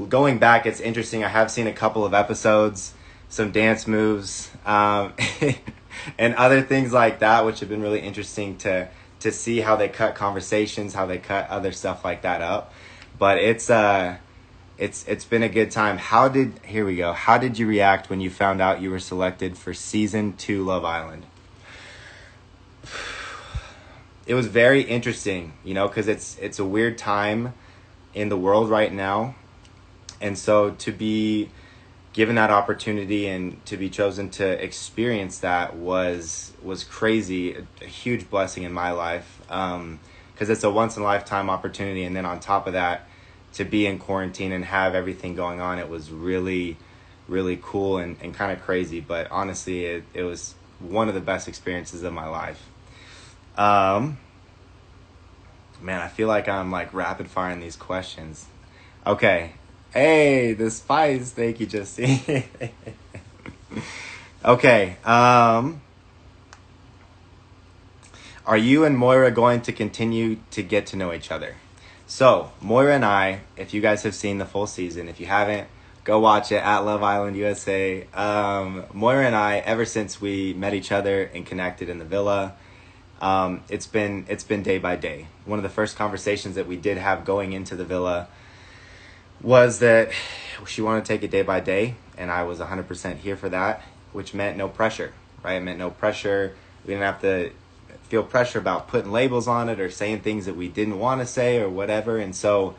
going back, it's interesting. I have seen a couple of episodes, some dance moves, and other things like that, which have been really interesting to see how they cut conversations, how they cut other stuff like that up. But it's been a good time. Here we go. How did you react when you found out you were selected for season 2 Love Island? It was very interesting, because it's a weird time in the world right now. And so to be given that opportunity and to be chosen to experience that was crazy, a huge blessing in my life, because it's a once-in-a-lifetime opportunity. And then on top of that, to be in quarantine and have everything going on, it was really, really cool and kind of crazy. But honestly, it was one of the best experiences of my life. Man, I feel like I'm like rapid firing these questions. Okay. Hey, the spice. Thank you, Justine. Okay. Are you and Moira going to continue to get to know each other? So, Moira and I, if you guys have seen the full season, if you haven't, go watch it at Love Island USA. Moira and I, ever since we met each other and connected in the villa, it's been day by day. One of the first conversations that we did have going into the villa was that she wanted to take it day by day, and I was 100% here for that, which meant no pressure, right? It meant no pressure. We didn't have to feel pressure about putting labels on it or saying things that we didn't want to say or whatever. And so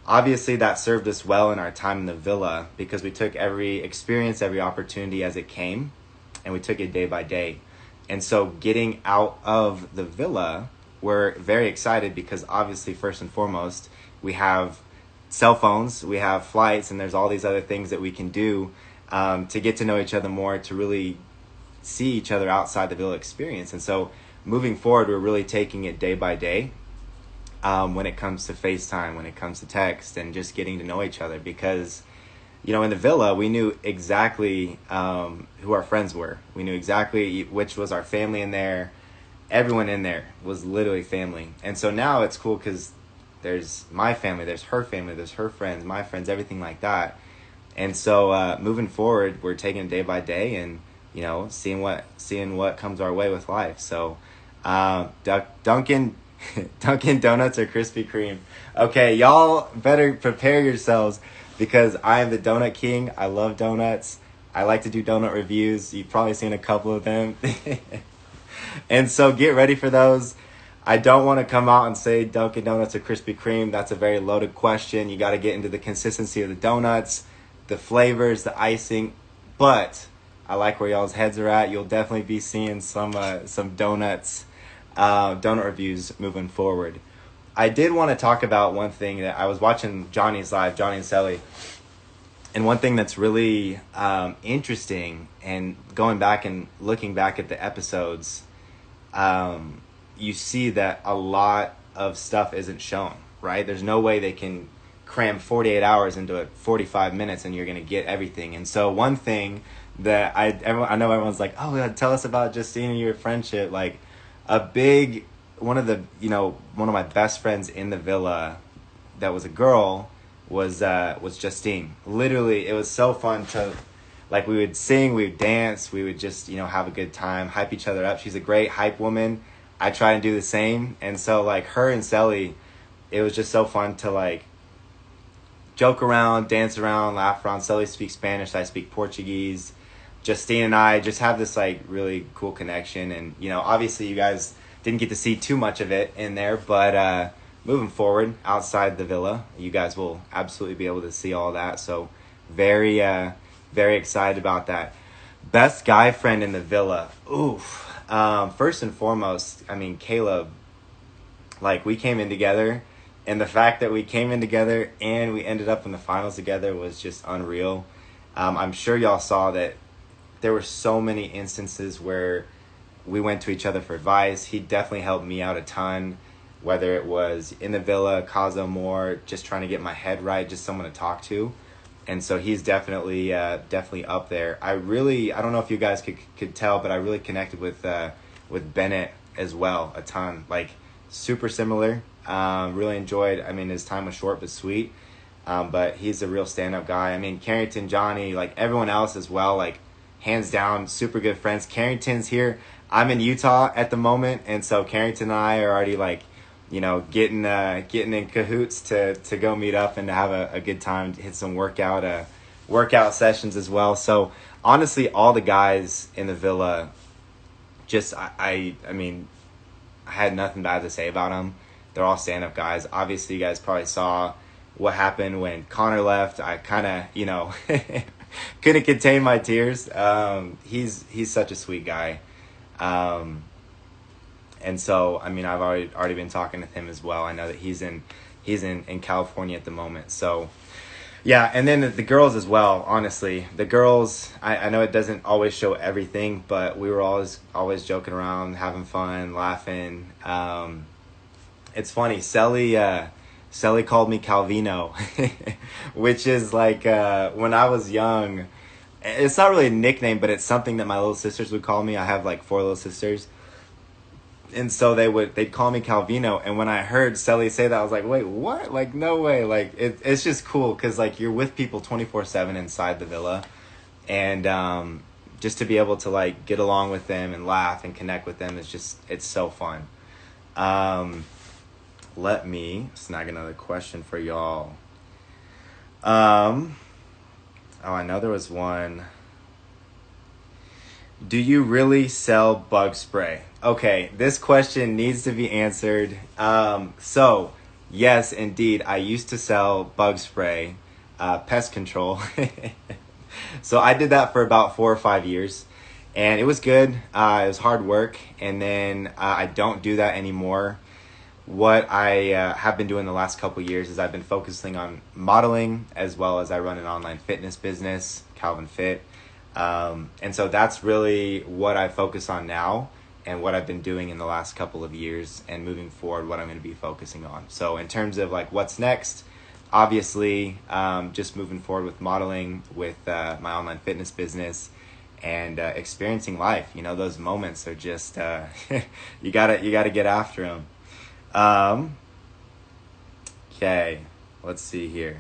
obviously that served us well in our time in the villa, because we took every experience, every opportunity as it came, and we took it day by day. And so getting out of the villa, we're very excited because obviously, first and foremost, we have cell phones, we have flights, and there's all these other things that we can do to get to know each other more, to really see each other outside the villa experience. And so moving forward, we're really taking it day by day when it comes to FaceTime, when it comes to text, and just getting to know each other. Because, in the villa, we knew exactly who our friends were. We knew exactly which was our family in there. Everyone in there was literally family. And so now it's cool because there's my family, there's her friends, my friends, everything like that. And so moving forward, we're taking it day by day and, seeing what comes our way with life. So Dunkin' Donuts or Krispy Kreme? Okay, y'all better prepare yourselves, because I am the donut king. I love donuts. I like to do donut reviews. You've probably seen a couple of them. And so get ready for those. I don't want to come out and say Dunkin' Donuts or Krispy Kreme. That's a very loaded question. You got to get into the consistency of the donuts, the flavors, the icing. But I like where y'all's heads are at. You'll definitely be seeing some donuts, donut reviews moving forward. I did want to talk about one thing that I was watching Johnny's live, Johnny and Sally. And one thing that's really interesting, and going back and looking back at the episodes, you see that a lot of stuff isn't shown, right? There's no way they can cram 48 hours into 45 minutes and you're going to get everything. And so one thing that I know everyone's like, oh, tell us about Justine and your friendship. Like one of my best friends in the villa that was a girl was Justine. Literally, it was so fun to, like, we would sing, we would dance, we would just, have a good time, hype each other up. She's a great hype woman. I try and do the same. And so, like, her and Sally, it was just so fun to, like, joke around, dance around, laugh around. Sally speaks Spanish, I speak Portuguese. Justine and I just have this, like, really cool connection. And, obviously you guys didn't get to see too much of it in there, but moving forward outside the villa, you guys will absolutely be able to see all that. So very, very excited about that. Best guy friend in the villa. Oof. First and foremost, Caleb, like, we came in together, and the fact that we came in together and we ended up in the finals together was just unreal. I'm sure y'all saw that there were so many instances where we went to each other for advice. He definitely helped me out a ton, whether it was in the villa, Caso More, just trying to get my head right, just someone to talk to. And so he's definitely up there. I don't know if you guys could tell, but I really connected with Bennett as well a ton. Like, super similar. Really enjoyed. His time was short but sweet. But he's a real stand-up guy. I mean, Carrington, Johnny, like everyone else as well, like hands down, super good friends. Carrington's here. I'm in Utah at the moment, and so Carrington and I are already like, getting in cahoots to go meet up and to have a good time, to hit some workout sessions as well. So honestly, all the guys in the villa, just I mean, I had nothing bad to say about them. They're all stand-up guys. Obviously, you guys probably saw what happened when Connor left. I kind of, couldn't contain my tears. He's such a sweet guy. And so, I mean, I've already been talking with him as well. I know that he's in California at the moment. So, yeah, and then the girls as well, honestly. The girls, I know it doesn't always show everything, but we were always joking around, having fun, laughing. It's funny, Selly called me Calvino, which is like, when I was young, it's not really a nickname, but it's something that my little sisters would call me. I have like 4 little sisters. And so they'd call me Calvino. And when I heard Selly say that, I was like, wait, what? Like, no way. Like, it's just cool because, like, you're with people 24/7 inside the villa. And just to be able to, like, get along with them and laugh and connect with them it's so fun. Let me snag another question for y'all. I know there was one. Do you really sell bug spray? Okay, this question needs to be answered. So, yes, indeed, I used to sell bug spray, pest control. So I did that for about 4 or 5 years, and it was good. It was hard work, and then I don't do that anymore. What I have been doing the last couple years is I've been focusing on modeling, as well as I run an online fitness business, Calvin Fit. And so that's really what I focus on now and what I've been doing in the last couple of years, and moving forward, what I'm going to be focusing on. So in terms of like what's next, obviously, just moving forward with modeling, with my online fitness business, and experiencing life. Those moments are just you gotta get after them. Okay, let's see here.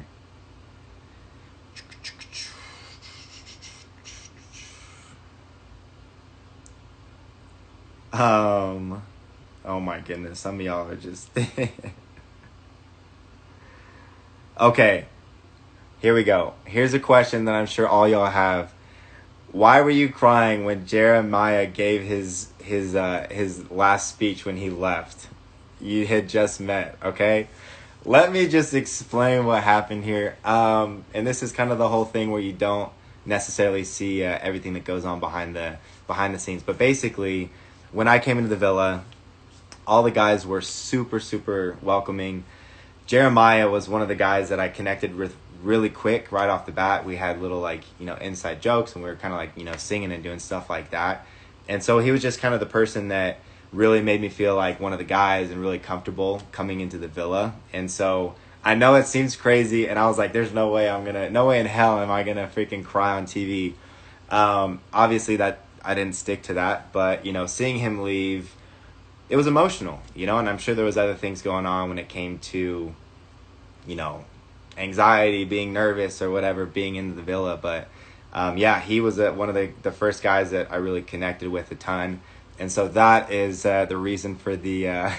Oh my goodness, some of y'all are just okay, here we go. Here's a question that I'm sure all y'all have. Why were you crying when Jeremiah gave his last speech when he left? You had just met, okay? Let me just explain what happened here. And this is kind of the whole thing where you don't necessarily see everything that goes on behind the scenes. But basically, when I came into the villa, all the guys were super, super welcoming. Jeremiah was one of the guys that I connected with really quick right off the bat. We had little inside jokes, and we were kind of like, singing and doing stuff like that. And so he was just kind of the person that really made me feel like one of the guys and really comfortable coming into the villa. And so I know it seems crazy, and I was like, there's no way in hell am I gonna freaking cry on TV. Obviously that I didn't stick to that, but seeing him leave, it was emotional, and I'm sure there was other things going on when it came to, anxiety, being nervous or whatever, being into the villa. But he was one of the first guys that I really connected with a ton. And so that is the reason for the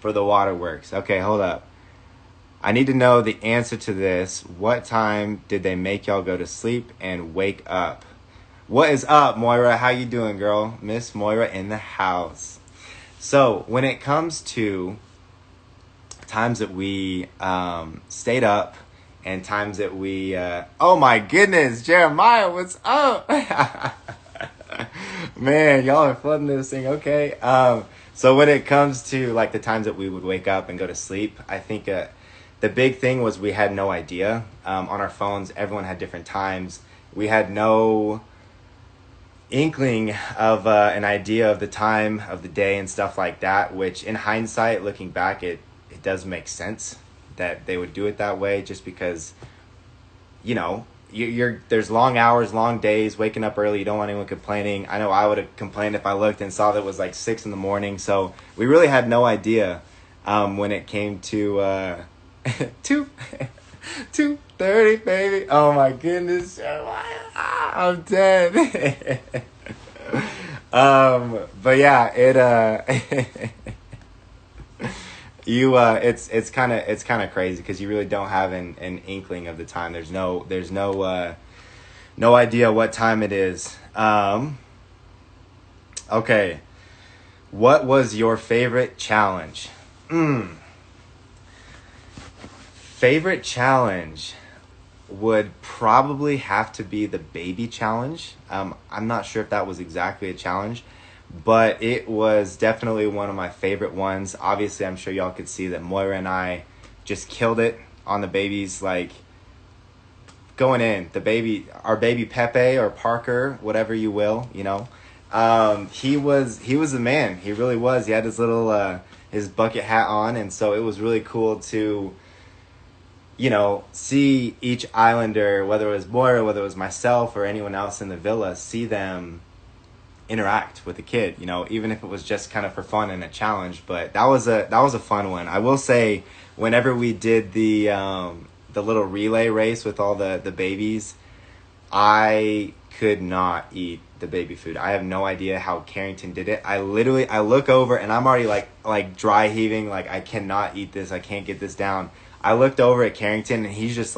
for the waterworks. Okay, hold up. I need to know the answer to this. What time did they make y'all go to sleep and wake up? What is up, Moira? How you doing, girl? Miss Moira in the house. So when it comes to times that we stayed up and times that we... oh my goodness, Jeremiah, what's up? Man, y'all are flooding this thing. Okay. So when it comes to like the times that we would wake up and go to sleep, I think the big thing was we had no idea. On our phones, everyone had different times. We had no inkling of an idea of the time of the day and stuff like that, which in hindsight, looking back, it does make sense that they would do it that way, just because, there's long hours, long days, waking up early. You don't want anyone complaining. I know I would have complained if I looked and saw that it was like 6 a.m. So we really had no idea when it came to 2:30, baby. Oh my goodness. I'm dead. But yeah, it's kind of crazy because you really don't have an inkling of the time. No idea what time it is. Okay. What was your favorite challenge? Favorite challenge would probably have to be the baby challenge. I'm not sure if that was exactly a challenge, but it was definitely one of my favorite ones. Obviously, I'm sure y'all could see that Moira and I just killed it on the babies, like going in. Our baby Pepe or Parker, whatever you will, you know. He was the man. He really was. He had his little his bucket hat on, and so it was really cool to see each Islander, whether it was Moira, whether it was myself or anyone else in the villa, see them interact with the kid, even if it was just kind of for fun and a challenge. But that was a fun one. I will say, whenever we did the little relay race with all the babies, I could not eat the baby food. I have no idea how Carrington did it. I look over and I'm already like dry heaving, like I cannot eat this. I can't get this down. I looked over at Carrington and he's just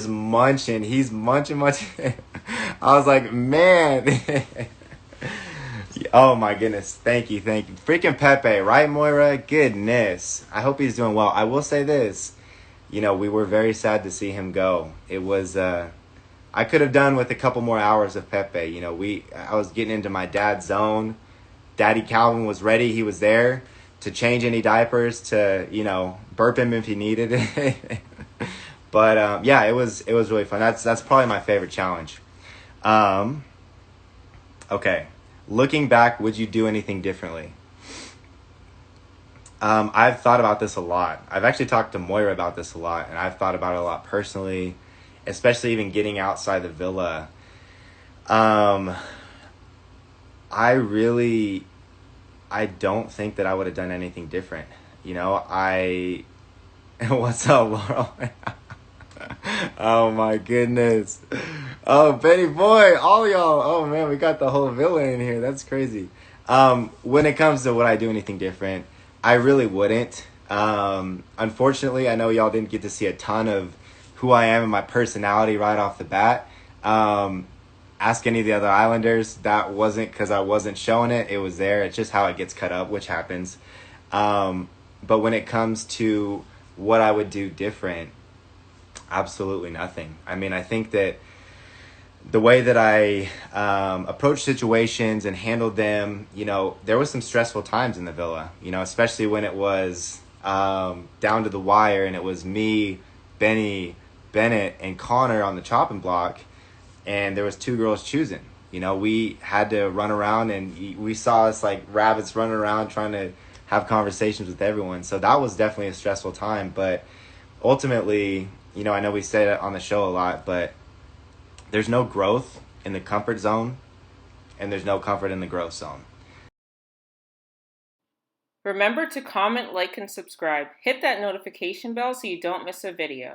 munching. He's munching. I was like, man. Oh my goodness. Thank you. Freaking Pepe, right, Moira? Goodness. I hope he's doing well. I will say this. We were very sad to see him go. It was, I could have done with a couple more hours of Pepe. I was getting into my dad's zone. Daddy Calvin was ready. He was there to change any diapers, to, burp him if he needed it. But, yeah, it was really fun. That's probably my favorite challenge. Okay. Looking back, would you do anything differently? I've thought about this a lot. I've actually talked to Moira about this a lot, and I've thought about it a lot personally, especially even getting outside the villa. I don't think that I would have done anything different. What's up, Laurel? Oh my goodness. Oh, Benny boy, all y'all. Oh man, we got the whole villa in here. That's crazy. When it comes to would I do anything different, I really wouldn't. Unfortunately, I know y'all didn't get to see a ton of who I am and my personality right off the bat. Ask any of the other Islanders. That wasn't because I wasn't showing it. It was there. It's just how it gets cut up, which happens. But when it comes to what I would do different, absolutely nothing. I mean, I think that the way that I approached situations and handled them, there was some stressful times in the villa, especially when it was down to the wire and it was me, Benny, Bennett, and Connor on the chopping block, and there was two girls choosing. We had to run around, and we saw us like rabbits running around trying to have conversations with everyone. So that was definitely a stressful time. But ultimately, I know we say it on the show a lot, but there's no growth in the comfort zone, and there's no comfort in the growth zone. Remember to comment, like, and subscribe. Hit that notification bell so you don't miss a video.